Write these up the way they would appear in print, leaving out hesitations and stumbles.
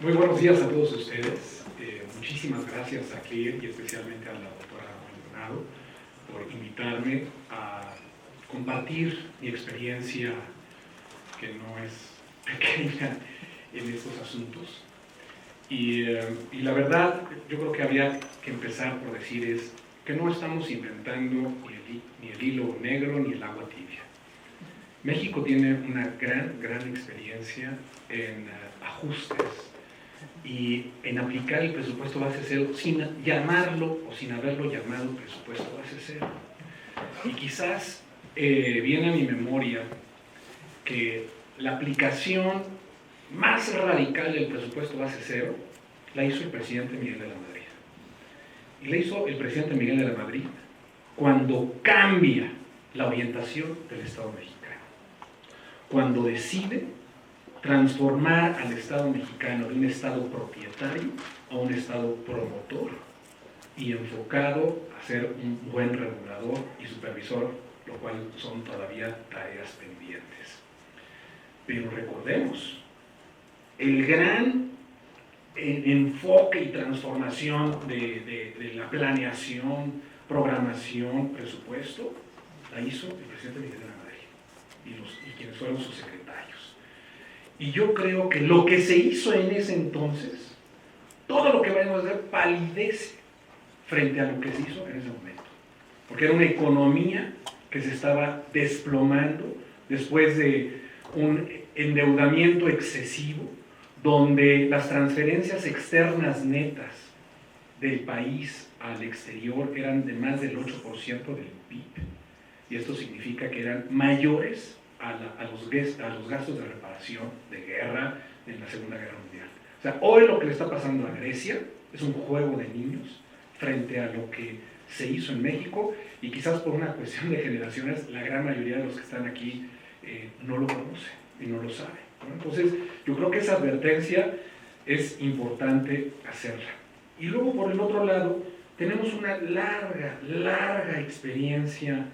Muy buenos días a todos ustedes. Muchísimas gracias a Clear y especialmente a la doctora Maldonado por invitarme a compartir mi experiencia, que no es pequeña, en estos asuntos. Y la verdad, yo creo que habría que empezar por decir es que no estamos inventando ni el hilo negro ni el agua tibia. México tiene una gran experiencia en ajustes y en aplicar el presupuesto base cero sin llamarlo o sin haberlo llamado presupuesto base cero. Y quizás viene a mi memoria que la aplicación más radical del presupuesto base cero la hizo el presidente Miguel de la Madrid. Y la hizo el presidente Miguel de la Madrid cuando cambia la orientación del Estado mexicano. Cuando decide transformar al Estado mexicano de un Estado propietario a un Estado promotor y enfocado a ser un buen regulador y supervisor, lo cual son todavía tareas pendientes. Pero recordemos, el gran enfoque y transformación de la planeación, programación, presupuesto, la hizo el presidente Miguel de la Madrid y quienes fueron sus secretarios. Y yo creo que lo que se hizo en ese entonces, todo lo que vayamos a hacer palidece frente a lo que se hizo en ese momento. Porque era una economía que se estaba desplomando después de un endeudamiento excesivo, donde las transferencias externas netas del país al exterior eran de más del 8% del PIB. Y esto significa que eran mayores a los gastos de reparación de guerra en la Segunda Guerra Mundial. O sea, hoy lo que le está pasando a Grecia es un juego de niños frente a lo que se hizo en México, y quizás por una cuestión de generaciones la gran mayoría de los que están aquí no lo conoce y no lo sabe, ¿no? Entonces yo creo que esa advertencia es importante hacerla. Y luego por el otro lado tenemos una larga experiencia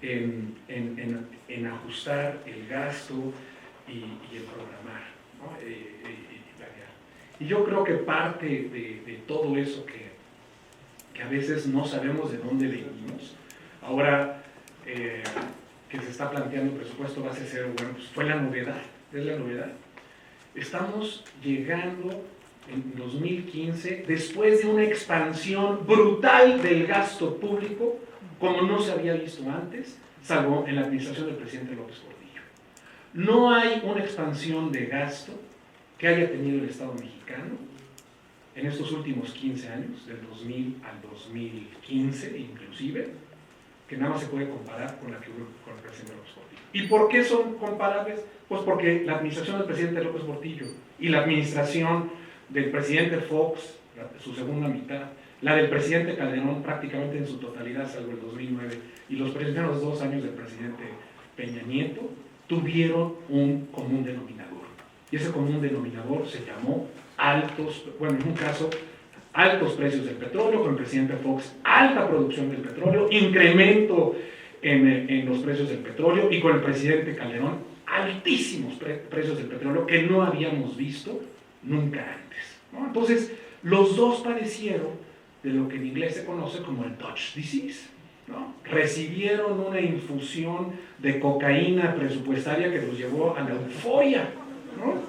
en ajustar el gasto y el programar, ¿no? Y planear. Y yo creo que parte de todo eso que a veces no sabemos de dónde venimos, ahora que se está planteando el presupuesto base cero, bueno, pues fue la novedad, es la novedad. Estamos llegando en 2015, después de una expansión brutal del gasto público, como no se había visto antes, salvo en la administración del presidente López Portillo. No hay una expansión de gasto que haya tenido el Estado mexicano en estos últimos 15 años, del 2000 al 2015 inclusive, que nada más se puede comparar con la que hubo con el presidente López Portillo. ¿Y por qué son comparables? Pues porque la administración del presidente López Portillo y la administración del presidente Fox, su segunda mitad, la del presidente Calderón prácticamente en su totalidad, salvo el 2009, y los primeros 2 años del presidente Peña Nieto, tuvieron un común denominador. Y ese común denominador se llamó en un caso, altos precios del petróleo, con el presidente Fox, alta producción del petróleo, incremento en los precios del petróleo, y con el presidente Calderón, altísimos precios del petróleo que no habíamos visto nunca antes, ¿no? Entonces, los dos padecieron de lo que en inglés se conoce como el Dutch Disease, ¿no? Recibieron una infusión de cocaína presupuestaria que los llevó a la euforia, ¿no?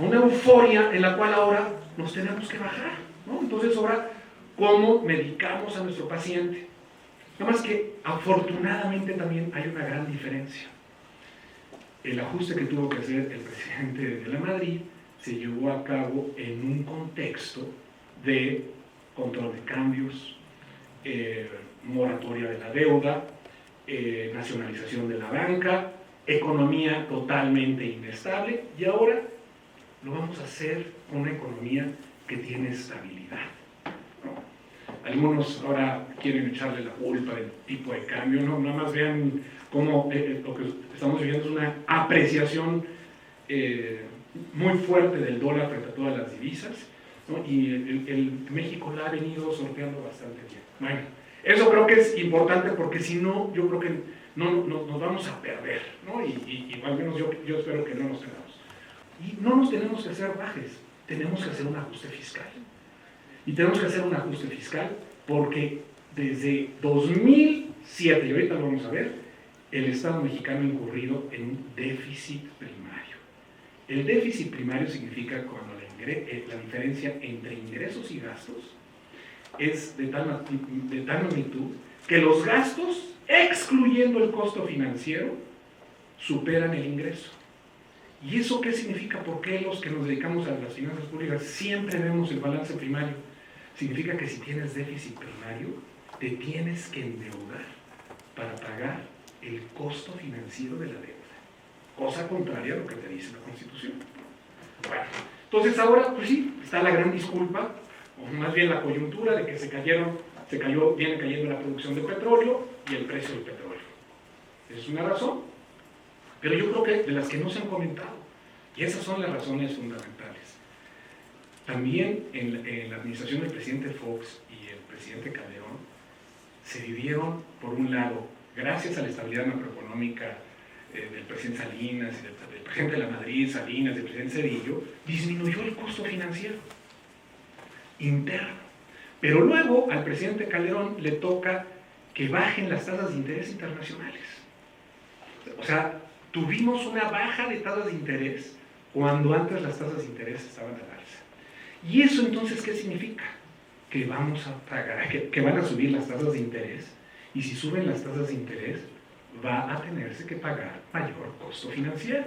Una euforia en la cual ahora nos tenemos que bajar, ¿no? Entonces ahora, ¿cómo medicamos a nuestro paciente? Nada más que afortunadamente también hay una gran diferencia. El ajuste que tuvo que hacer el presidente de la Madrid se llevó a cabo en un contexto de control de cambios, moratoria de la deuda, nacionalización de la banca, economía totalmente inestable, y ahora lo vamos a hacer con una economía que tiene estabilidad, ¿no? Algunos ahora quieren echarle la culpa del tipo de cambio, ¿no? Nada más vean cómo lo que estamos viviendo es una apreciación muy fuerte del dólar frente a todas las divisas, ¿no? Y México la ha venido sorteando bastante bien. Bueno, eso creo que es importante, porque si no, yo creo que nos vamos a perder, ¿no? Y al menos yo espero que no nos tengamos. Y no nos tenemos que hacer bajes. tenemos que hacer un ajuste fiscal. Y tenemos que hacer un ajuste fiscal porque desde 2007, y ahorita lo vamos a ver, el Estado mexicano ha incurrido en un déficit primario. El déficit primario significa cuando la diferencia entre ingresos y gastos es de tal magnitud que los gastos, excluyendo el costo financiero, superan el ingreso. ¿Y eso qué significa? ¿Por qué los que nos dedicamos a las finanzas públicas siempre vemos el balance primario? Significa que si tienes déficit primario, te tienes que endeudar para pagar el costo financiero de la deuda. Cosa contraria a lo que te dice la Constitución. Bueno, entonces ahora, pues sí, está la gran disculpa, o más bien la coyuntura de que viene cayendo la producción de petróleo y el precio del petróleo. Esa es una razón, pero yo creo que de las que no se han comentado, y esas son las razones fundamentales. También en la administración del presidente Fox y el presidente Calderón se vivieron, por un lado, gracias a la estabilidad macroeconómica del presidente Salinas, del presidente de la Madrid, Salinas, del presidente Zedillo, disminuyó el costo financiero interno. Pero luego al presidente Calderón le toca que bajen las tasas de interés internacionales. O sea, tuvimos una baja de tasas de interés cuando antes las tasas de interés estaban al alza. ¿Y eso entonces qué significa? Que vamos a pagar, que van a subir las tasas de interés, y si suben las tasas de interés, va a tenerse que pagar mayor costo financiero.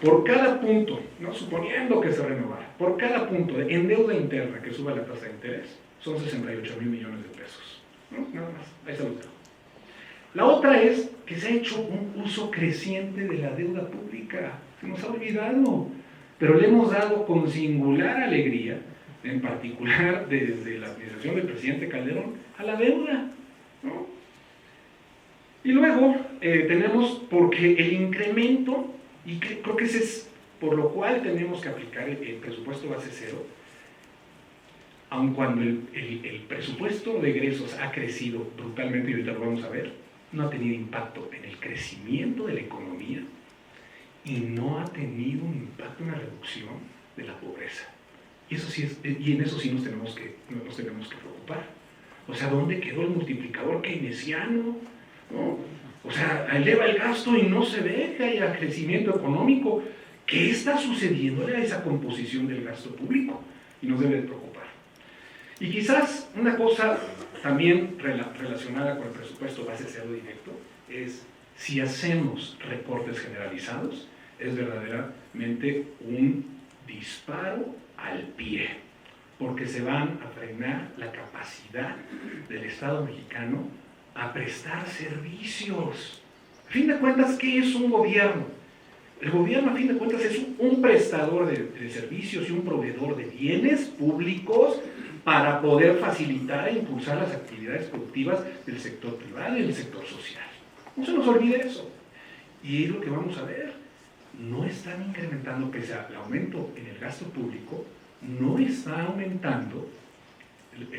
Por cada punto, ¿no? Suponiendo que se renovara, por cada punto en deuda interna que suba la tasa de interés, son 68,000 millones de pesos. ¿No? Nada más, ahí se lo dejo. La otra es que se ha hecho un uso creciente de la deuda pública. Se nos ha olvidado, pero le hemos dado con singular alegría, en particular desde la administración del presidente Calderón, a la deuda, ¿no? Y luego tenemos, porque el incremento, y creo que ese es por lo cual tenemos que aplicar el presupuesto base cero, aun cuando el presupuesto de egresos ha crecido brutalmente, y ahorita lo vamos a ver, no ha tenido impacto en el crecimiento de la economía y no ha tenido un impacto en la reducción de la pobreza. Y en eso sí nos tenemos que preocupar. O sea, ¿dónde quedó el multiplicador keynesiano? ¿No? O sea, eleva el gasto y no se ve que haya crecimiento económico. ¿Qué está sucediendo a esa composición del gasto público? Y nos debe de preocupar. Y quizás una cosa también relacionada con el presupuesto base cero directo es si hacemos recortes generalizados, es verdaderamente un disparo al pie, porque se van a frenar la capacidad del Estado mexicano a prestar servicios. A fin de cuentas, ¿qué es un gobierno? El gobierno, a fin de cuentas, es un prestador de servicios y un proveedor de bienes públicos para poder facilitar e impulsar las actividades productivas del sector privado y del sector social. No se nos olvide eso. Y es lo que vamos a ver. No están incrementando, pese al aumento en el gasto público, no está aumentando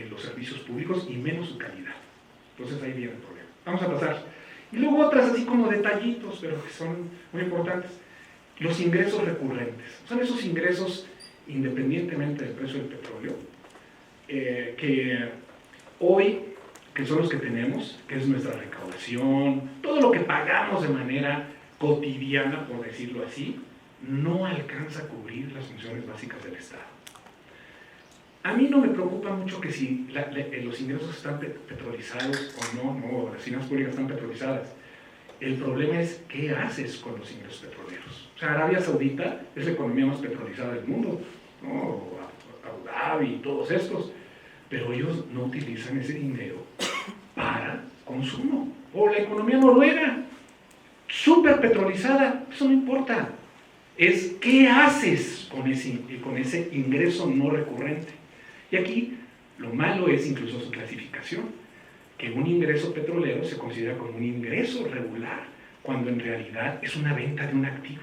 los servicios públicos y menos su calidad. Entonces ahí viene el problema. Vamos a pasar. Y luego otras así como detallitos, pero que son muy importantes. Los ingresos recurrentes. Son esos ingresos, independientemente del precio del petróleo, que hoy, que son los que tenemos, que es nuestra recaudación, todo lo que pagamos de manera cotidiana, por decirlo así, no alcanza a cubrir las funciones básicas del Estado. A mí no me preocupa mucho que si los ingresos están petrolizados o no, las finanzas públicas están petrolizadas. El problema es qué haces con los ingresos petroleros. O sea, Arabia Saudita es la economía más petrolizada del mundo, ¿no? Abu Dhabi y todos estos, pero ellos no utilizan ese dinero para consumo. O la economía noruega, súper petrolizada, eso no importa. Es qué haces con ese ingreso no recurrente. Y aquí lo malo es incluso su clasificación, que un ingreso petrolero se considera como un ingreso regular, cuando en realidad es una venta de un activo.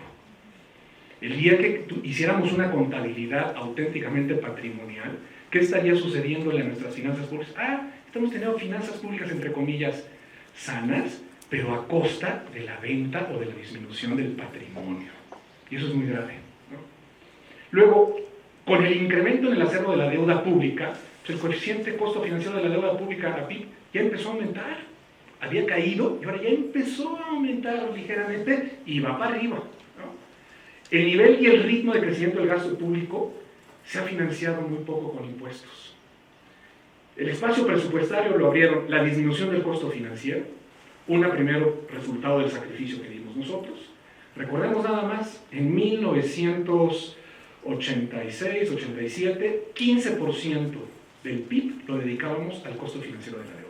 El día que hiciéramos una contabilidad auténticamente patrimonial, ¿qué estaría sucediéndole a nuestras finanzas públicas? Estamos teniendo finanzas públicas, entre comillas, sanas, pero a costa de la venta o de la disminución del patrimonio. Y eso es muy grave, ¿no? Luego, Con el incremento en el acervo de la deuda pública, el coeficiente costo financiero de la deuda pública, la PIB, ya empezó a aumentar. Había caído y ahora ya empezó a aumentar ligeramente y va para arriba, ¿no? El nivel y el ritmo de crecimiento del gasto público se ha financiado muy poco con impuestos. El espacio presupuestario lo abrieron la disminución del costo financiero, primero resultado del sacrificio que dimos nosotros. Recordemos nada más, en 1986, 87, 15% del PIB lo dedicábamos al costo financiero de la deuda,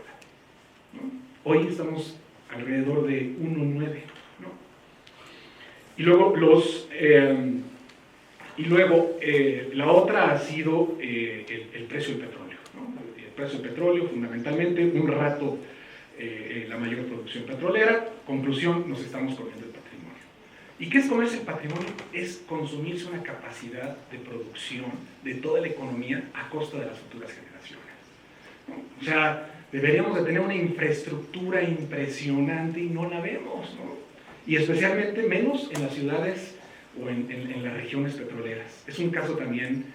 ¿no? Hoy estamos alrededor de 1,9, ¿no? Y luego, la otra ha sido el precio del petróleo, ¿no? El precio del petróleo, fundamentalmente, un rato la mayor producción petrolera. Conclusión, nos estamos comiendo el patrimonio. ¿Y qué es comerse el patrimonio? Es consumirse una capacidad de producción de toda la economía a costa de las futuras generaciones, ¿no? O sea, deberíamos de tener una infraestructura impresionante y no la vemos, ¿no? Y especialmente menos en las ciudades o en las regiones petroleras. Es un caso también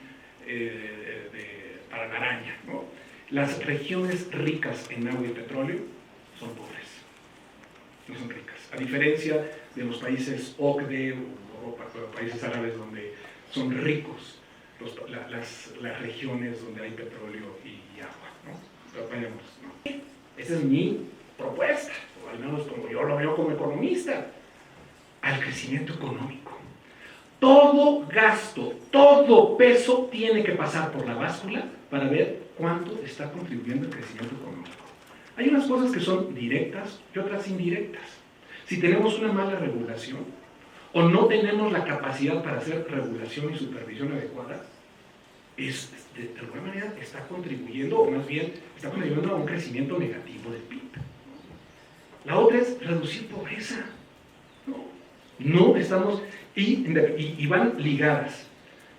para la araña, ¿no? Las regiones ricas en agua y petróleo son pobres, no son ricas. A diferencia de los países OCDE o Europa, países árabes donde son ricos las regiones donde hay petróleo y agua, ¿no? Pero vayamos, ¿no? Esa es mi propuesta, o al menos como yo lo veo como economista, al crecimiento económico. Todo gasto, todo peso tiene que pasar por la báscula para ver cuánto está contribuyendo al crecimiento económico. Hay unas cosas que son directas y otras indirectas. Si tenemos una mala regulación o no tenemos la capacidad para hacer regulación y supervisión adecuada, de alguna manera está contribuyendo, o más bien está contribuyendo a un crecimiento negativo del PIB. La otra es reducir pobreza. No estamos, y van ligadas.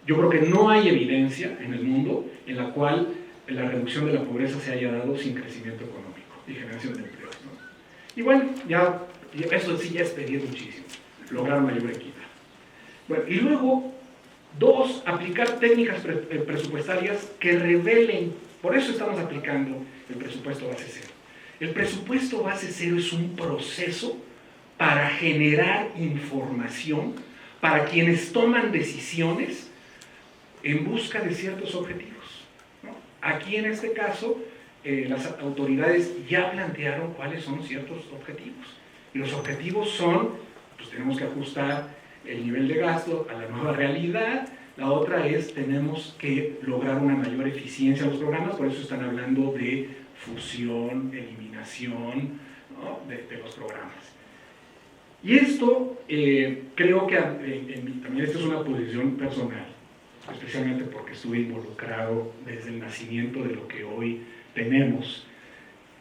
Yo creo que no hay evidencia en el mundo en la cual la reducción de la pobreza se haya dado sin crecimiento económico y generación de empleos, ¿no? Y bueno, eso sí ya es pedir muchísimo, lograr mayor equidad. Bueno, y luego, dos, aplicar técnicas presupuestarias que revelen, por eso estamos aplicando el presupuesto base cero. El presupuesto base cero es un proceso para generar información para quienes toman decisiones en busca de ciertos objetivos, ¿no? Aquí en este caso, las autoridades ya plantearon cuáles son ciertos objetivos. Y los objetivos son, pues tenemos que ajustar el nivel de gasto a la nueva realidad. La otra es, tenemos que lograr una mayor eficiencia en los programas, por eso están hablando de fusión, eliminación, ¿no? de los programas. Y esto, creo que también esta es una posición personal, especialmente porque estuve involucrado desde el nacimiento de lo que hoy tenemos.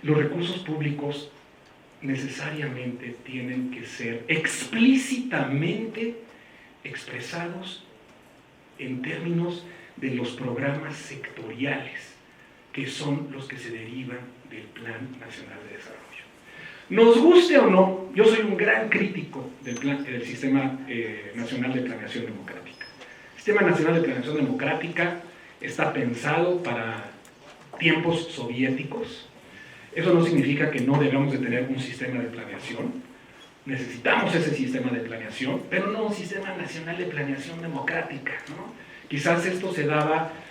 Los recursos públicos necesariamente tienen que ser explícitamente expresados en términos de los programas sectoriales, que son los que se derivan del Plan Nacional de Desarrollo. Nos guste o no, yo soy un gran crítico del Sistema Nacional de Planeación Democrática. El Sistema Nacional de Planeación Democrática está pensado para tiempos soviéticos. Eso no significa que no debamos de tener un sistema de planeación. Necesitamos ese sistema de planeación, pero no un sistema nacional de planeación democrática, ¿no? Quizás esto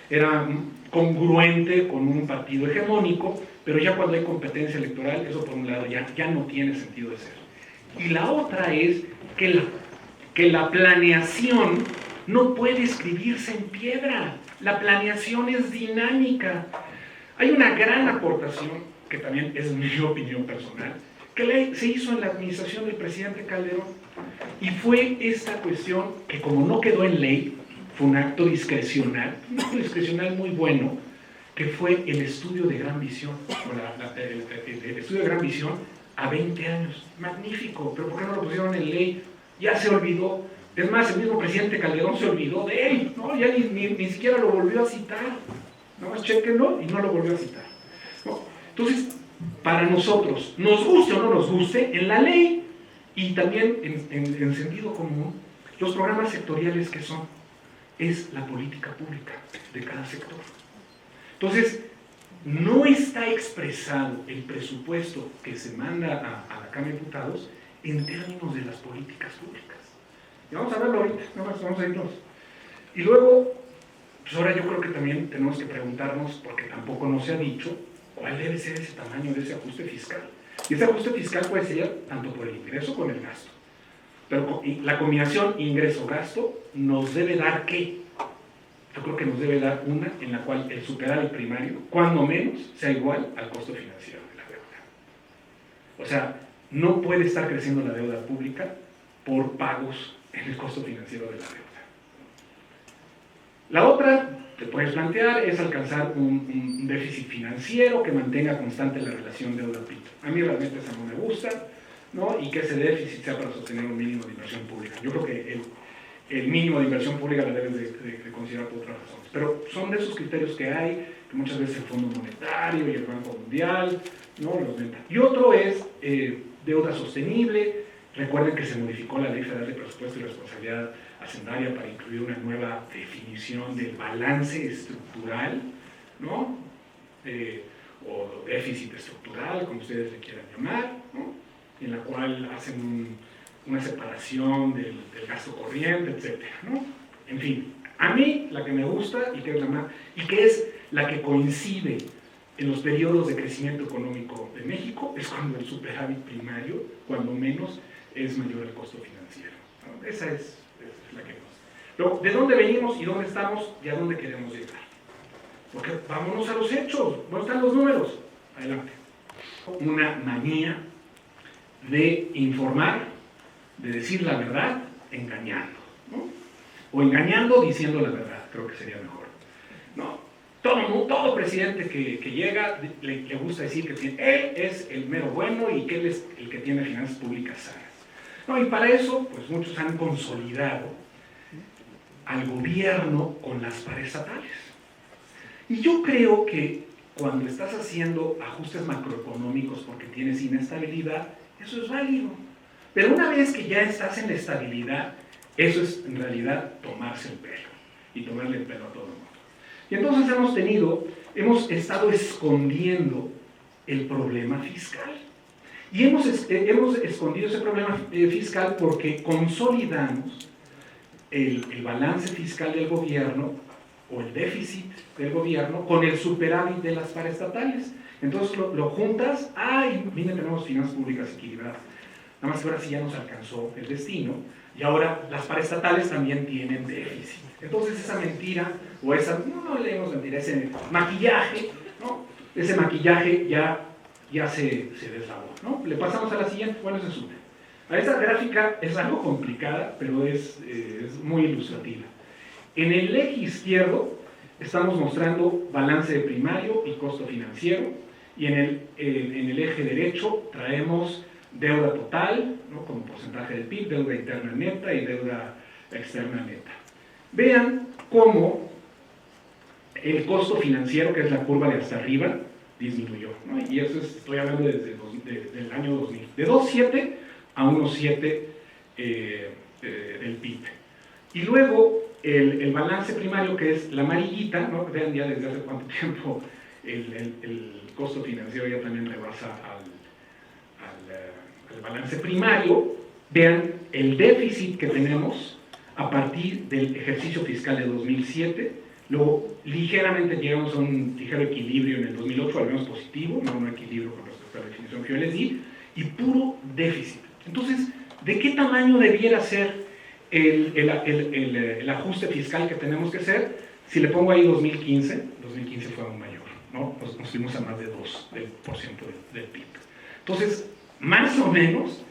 era congruente con un partido hegemónico, pero ya cuando hay competencia electoral, eso por un lado ya no tiene sentido de ser. Y la otra es que la planeación no puede escribirse en piedra. La planeación es dinámica. Hay una gran aportación, que también es mi opinión personal, que se hizo en la administración del presidente Calderón, y fue esta cuestión que, como no quedó en ley, fue un acto discrecional muy bueno, que fue el estudio de gran visión, el estudio de gran visión a 20 años. Magnífico, pero ¿por qué no lo pusieron en ley? Ya se olvidó. Es más, el mismo presidente Calderón se olvidó de él, ¿no? Ya ni siquiera lo volvió a citar. Nada más chéquenlo y no lo volvió a citar, ¿no? Entonces, para nosotros, nos guste o no nos guste, en la ley y también en sentido común, los programas sectoriales que son. es la política pública de cada sector. Entonces, no está expresado el presupuesto que se manda a la Cámara de Diputados en términos de las políticas públicas. Y vamos a verlo ahorita, vamos a irnos. Y luego, pues ahora yo creo que también tenemos que preguntarnos, porque tampoco nos se ha dicho, cuál debe ser ese tamaño de ese ajuste fiscal. Y ese ajuste fiscal puede ser tanto por el ingreso como el gasto. Pero la combinación ingreso-gasto nos debe dar ¿qué? Yo creo que nos debe dar una en la cual el superávit primario, cuando menos, sea igual al costo financiero de la deuda. O sea, no puede estar creciendo la deuda pública por pagos en el costo financiero de la deuda. La otra, te puedes plantear, es alcanzar un déficit financiero que mantenga constante la relación deuda-PIB. A mí realmente esa no me gusta, ¿no? Y que ese déficit sea para sostener un mínimo de inversión pública. Yo creo que el mínimo de inversión pública la debes de considerar por otras razones. Pero son de esos criterios que hay, que muchas veces el Fondo Monetario y el Banco Mundial, ¿no?, los ven. Y otro es deuda sostenible. Recuerden que se modificó la Ley Federal de Presupuesto y Responsabilidad Hacendaria para incluir una nueva definición del balance estructural, ¿no? O déficit estructural, como ustedes le quieran llamar, ¿no?, en la cual hacen una separación del gasto corriente, etc., ¿no? En fin, a mí la que me gusta y que es la que coincide en los periodos de crecimiento económico de México es cuando el superávit primario, cuando menos, es mayor al costo financiero, ¿no? Esa es la que nos... Luego, ¿de dónde venimos y dónde estamos y a dónde queremos llegar? Porque vámonos a los hechos, ¿dónde están los números? Adelante. Una manía de informar, de decir la verdad, engañando, ¿no? O engañando diciendo la verdad, creo que sería mejor, ¿no? Todo presidente que llega le gusta decir que él es el mero bueno y que él es el que tiene finanzas públicas sanas, ¿no? Y para eso, pues muchos han consolidado al gobierno con las paraestatales. Y yo creo que cuando estás haciendo ajustes macroeconómicos porque tienes inestabilidad, eso es válido. Pero una vez que ya estás en la estabilidad, eso es en realidad tomarse el pelo y tomarle el pelo a todo el mundo. Y entonces hemos estado escondiendo el problema fiscal. Y hemos escondido ese problema fiscal porque consolidamos el balance fiscal del gobierno o el déficit del gobierno con el superávit de las paraestatales. Entonces lo juntas, mira, tenemos finanzas públicas equilibradas. Nada más que ahora sí ya nos alcanzó el destino y ahora las paraestatales también tienen déficit. Entonces esa mentira, o no leemos mentira, ese maquillaje, ¿no? Ese maquillaje ya se deslavó, ¿no? Le pasamos a la siguiente, bueno, se sube. A esta gráfica es algo complicada, pero es muy ilustrativa. En el eje izquierdo estamos mostrando balance de primario y costo financiero, y en el eje derecho traemos deuda total, ¿no?, como porcentaje del PIB, deuda interna neta y deuda externa neta. Vean cómo el costo financiero, que es la curva de hasta arriba, disminuyó, ¿no? Y eso estoy hablando desde el año 2000, de 2,7 a 1,7 del PIB. Y luego el balance primario, que es la amarillita, ¿no? Vean ya desde hace cuánto tiempo el costo financiero ya también rebasa al balance primario. Vean el déficit que tenemos a partir del ejercicio fiscal de 2007, luego ligeramente llegamos a un ligero equilibrio en el 2008, al menos positivo, no equilibrio con respecto a la definición que yo les di, y puro déficit. Entonces, ¿de qué tamaño debiera ser el ajuste fiscal que tenemos que hacer? Si le pongo ahí 2015 fue aún mayor, ¿no? Nos fuimos a más de 2% del PIB. Entonces, más o menos,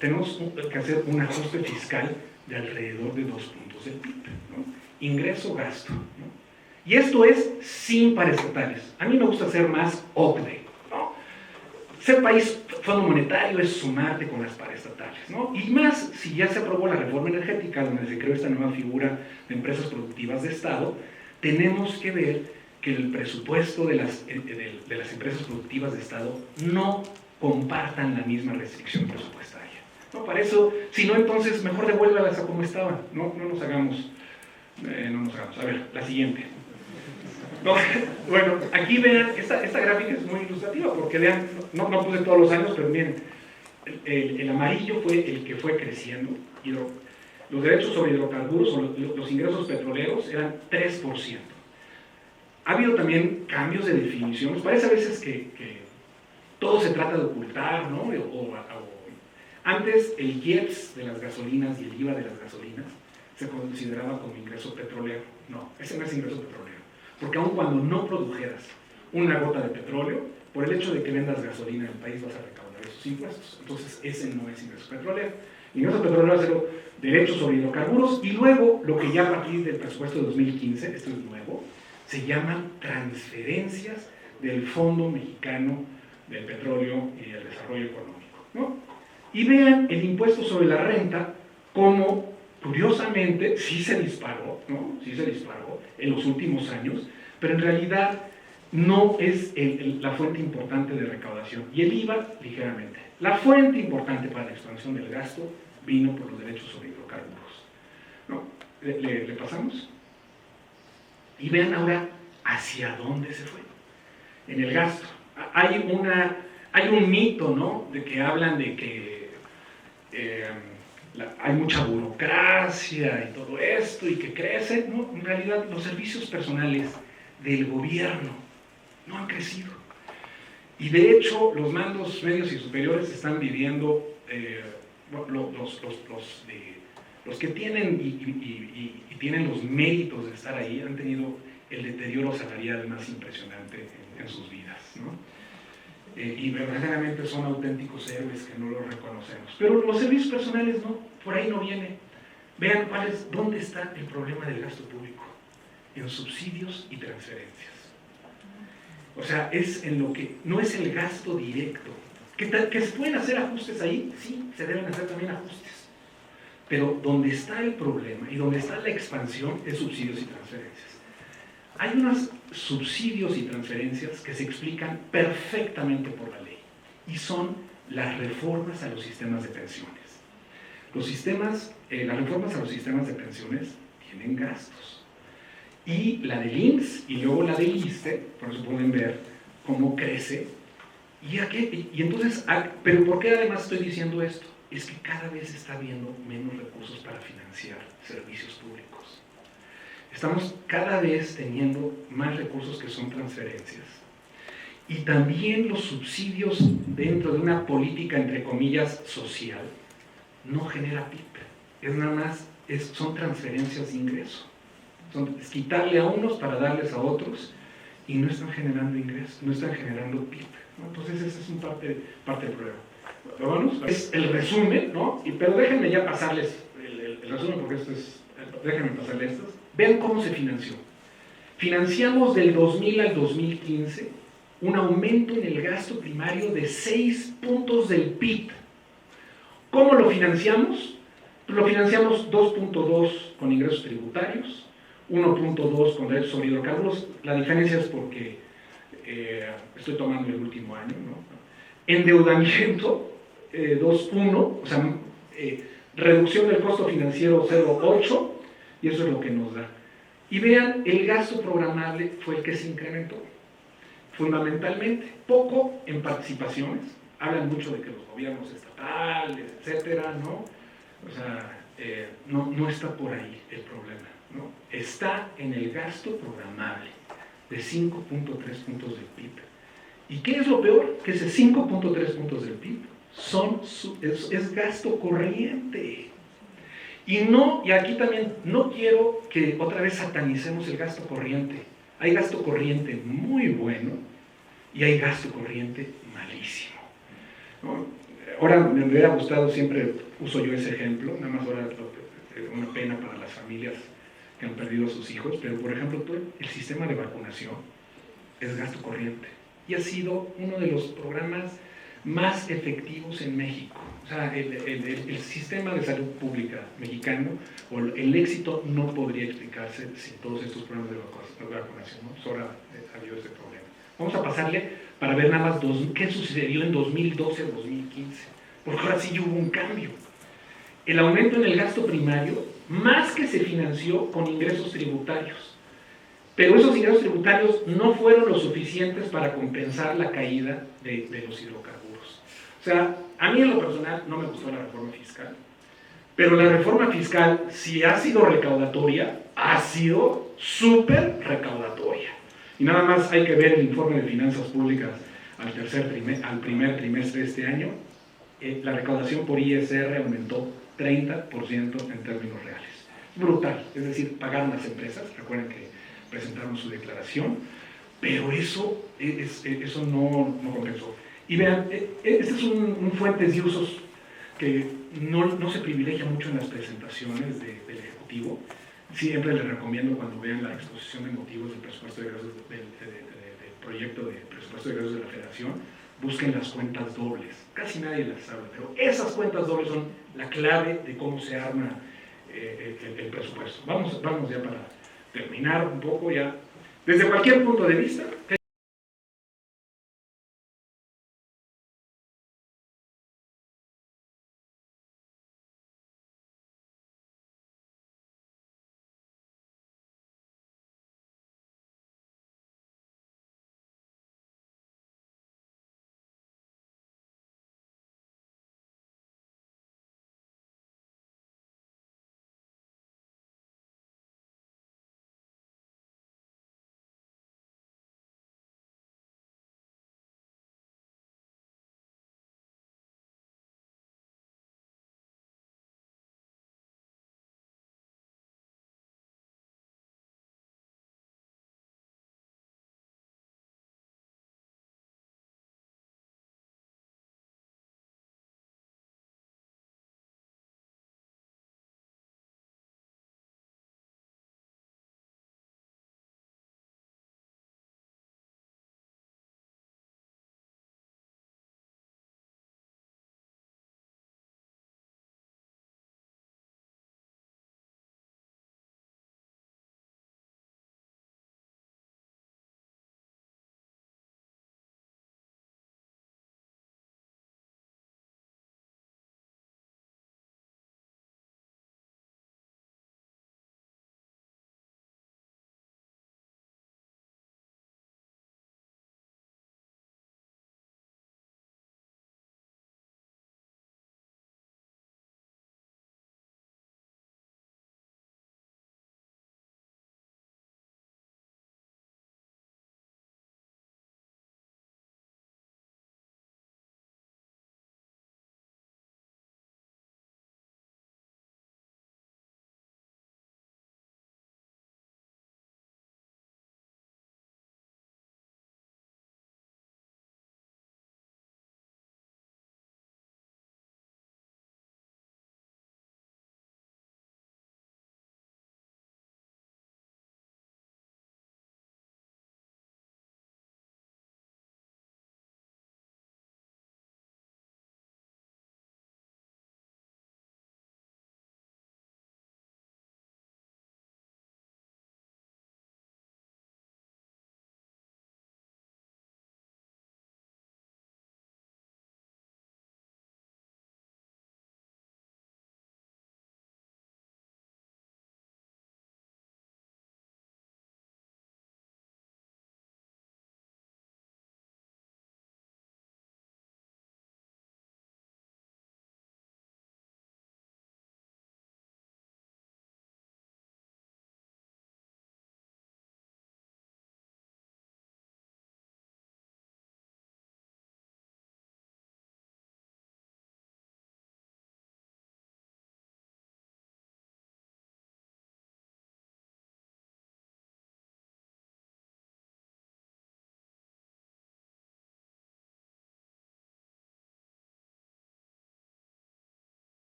tenemos que hacer un ajuste fiscal de alrededor de 2 puntos del PIB, ¿no? Ingreso-gasto, ¿no? Y esto es sin paraestatales. A mí me gusta hacer más OCDE, ¿no? Ser país Fondo Monetario es sumarte con las paraestatales, ¿no? Y más si ya se aprobó la reforma energética, donde se creó esta nueva figura de empresas productivas de Estado, tenemos que ver que el presupuesto de las empresas productivas de Estado no compartan la misma restricción presupuestaria, ¿no? Para eso, si no, entonces mejor devuélvalas a como estaban, no nos hagamos No nos hagamos. A ver, la siguiente. No, bueno, aquí vean, esta gráfica es muy ilustrativa porque vean, no puse todos los años, pero miren, el amarillo fue el que fue creciendo. Los derechos sobre hidrocarburos o los ingresos petroleros eran 3%. Ha habido también cambios de definición. Nos parece a veces que todo se trata de ocultar, ¿no? Antes el IEPS de las gasolinas y el IVA de las gasolinas se consideraba como ingreso petrolero. No, ese no es ingreso petrolero. Porque aun cuando no produjeras una gota de petróleo, por el hecho de que vendas gasolina en el país vas a recaudar esos impuestos. Entonces ese no es ingreso petrolero. Ingreso petrolero es derechos sobre hidrocarburos y luego lo que ya a partir del presupuesto de 2015, esto es nuevo, se llaman transferencias del Fondo Mexicano del Petróleo y el Desarrollo Económico, ¿no? Y vean el impuesto sobre la renta como curiosamente sí se disparó, ¿no? Sí se disparó en los últimos años, pero en realidad no es la fuente importante de recaudación. Y el IVA, ligeramente. La fuente importante para la expansión del gasto vino por los derechos sobre hidrocarburos, ¿no? ¿Le pasamos? Y vean ahora hacia dónde se fue. En el gasto. Hay un mito, ¿no? De que hablan de que hay mucha burocracia y todo esto y que crece, ¿no? En realidad los servicios personales del gobierno no han crecido. Y de hecho los mandos medios y superiores están viviendo, los que tienen y tienen los méritos de estar ahí han tenido el deterioro salarial más impresionante en sus vidas, ¿no? Y verdaderamente son auténticos héroes que no los reconocemos. Pero los servicios personales no, por ahí no viene. Vean dónde está el problema del gasto público. En subsidios y transferencias. O sea, es en lo que no es el gasto directo. ¿Que se pueden hacer ajustes ahí? Sí, se deben hacer también ajustes. Pero donde está el problema y donde está la expansión es subsidios y transferencias. Hay unos subsidios y transferencias que se explican perfectamente por la ley y son las reformas a los sistemas de pensiones. Las reformas a los sistemas de pensiones tienen gastos y la del IMSS y luego la del ISSSTE, por eso pueden ver cómo crece y entonces, pero ¿por qué además estoy diciendo esto? Es que cada vez está habiendo menos recursos para financiar servicios públicos. Estamos cada vez teniendo más recursos que son transferencias. Y también los subsidios dentro de una política, entre comillas, social, no genera PIB. Es nada más, son transferencias de ingreso. Es quitarle a unos para darles a otros y no están generando ingresos, no están generando PIB, ¿no? Entonces esa es un parte del problema. Vamos, es el resumen, ¿no? Pero déjenme ya pasarles el resumen porque déjenme pasarles estos. Vean cómo se financió. Financiamos del 2000 al 2015 un aumento en el gasto primario de 6 puntos del PIB. ¿Cómo lo financiamos? Pues lo financiamos 2.2 con ingresos tributarios, 1.2 con derechos sobre hidrocarburos. La diferencia es porque estoy tomando el último año, ¿no? Endeudamiento 2.1, o sea, reducción del costo financiero 0.8, y eso es lo que nos da. Y vean, el gasto programable fue el que se incrementó, fundamentalmente, poco en participaciones, hablan mucho de que los gobiernos estatales, etcétera, ¿no? O sea, no está por ahí el problema, ¿no? Está en el gasto programable de 5.3 puntos del PIB. ¿Y qué es lo peor? Que ese 5.3 puntos del PIB es gasto corriente. Y aquí también no quiero que otra vez satanicemos el gasto corriente. Hay gasto corriente muy bueno y hay gasto corriente malísimo, ¿no? Ahora me hubiera gustado, siempre uso yo ese ejemplo, nada más ahora una pena para las familias que han perdido a sus hijos, pero por ejemplo todo el sistema de vacunación es gasto corriente y ha sido uno de los programas más efectivos en México. O sea, el sistema de salud pública mexicano, o el éxito no podría explicarse sin todos estos programas de vacunación, ¿no? Pues ahora ha habido este problema. Vamos a pasarle para ver nada más qué sucedió en 2012-2015, porque ahora sí hubo un cambio. El aumento en el gasto primario más que se financió con ingresos tributarios. Pero esos ingresos tributarios no fueron lo suficientes para compensar la caída de los hidrocarburos. O sea, a mí en lo personal no me gustó la reforma fiscal, pero la reforma fiscal, si ha sido recaudatoria, ha sido súper recaudatoria. Y nada más hay que ver el informe de finanzas públicas al primer trimestre de este año. La recaudación por ISR aumentó 30% en términos reales. Brutal, es decir, pagaron las empresas, recuerden que presentaron su declaración, pero eso no compensó. Y vean, este es un fuentes y usos que no se privilegia mucho en las presentaciones del Ejecutivo. Siempre les recomiendo cuando vean la exposición de motivos del presupuesto de egresos del proyecto de presupuesto de egresos de la Federación, busquen las cuentas dobles. Casi nadie las sabe, pero esas cuentas dobles son la clave de cómo se arma el presupuesto. Vamos ya para terminar un poco ya. Desde cualquier punto de vista,